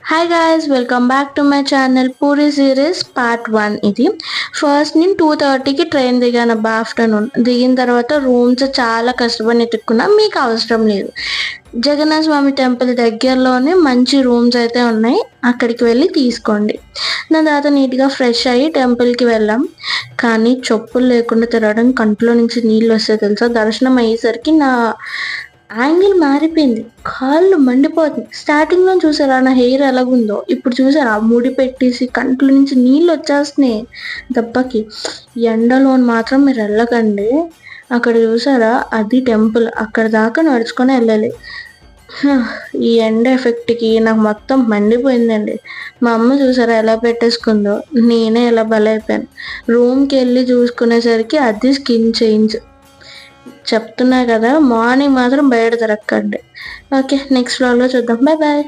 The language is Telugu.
Hi guys, welcome back to my channel. Puri series part 1. ఇది ఫస్ట్ నేను 2:30కి ట్రైన్ దిగాను అబ్బా. ఆఫ్టర్నూన్ దిగిన తర్వాత రూమ్స్ చాలా కష్టపడి ఎత్తుక్కున్నా, మీకు అవసరం లేదు. జగన్నాథ స్వామి టెంపుల్ దగ్గరలోనే మంచి రూమ్స్ అయితే ఉన్నాయి, అక్కడికి వెళ్ళి తీసుకోండి. దాని తర్వాత నీట్గా ఫ్రెష్ అయ్యి టెంపుల్కి వెళ్ళాం. కానీ చెప్పులు లేకుండా తిరగడం కంట్లో నుంచి నీళ్ళు వస్తాయి తెలుసా. దర్శనం అయ్యేసరికి నా యాంగిల్ మారిపోయింది, కాళ్ళు మండిపోతుంది. స్టార్టింగ్లో చూసారా నా హెయిర్ ఎలాగుందో, ఇప్పుడు చూసారా ముడి పెట్టేసి కంట్లో నుంచి నీళ్ళు వచ్చేస్తున్నాయి దెబ్బకి. ఎండలో మాత్రం మీరు వెళ్ళకండి. అక్కడ చూసారా, అది టెంపుల్, అక్కడ దాకా నడుచుకొని వెళ్ళాలి. ఈ ఎండ ఎఫెక్ట్కి నాకు మొత్తం మండిపోయిందండి. మా అమ్మ చూసారా ఎలా పెట్టేసుకుందో, నేనే ఎలా బలైపోయాను. రూమ్కి వెళ్ళి చూసుకునేసరికి అది స్కిన్ చేంజ్. చెప్తున్నా కదా, మార్నింగ్ మాత్రం బయట తిరగకండి. ఓకే, నెక్స్ట్ వ్లాగ్లో చూద్దాం. Bye bye.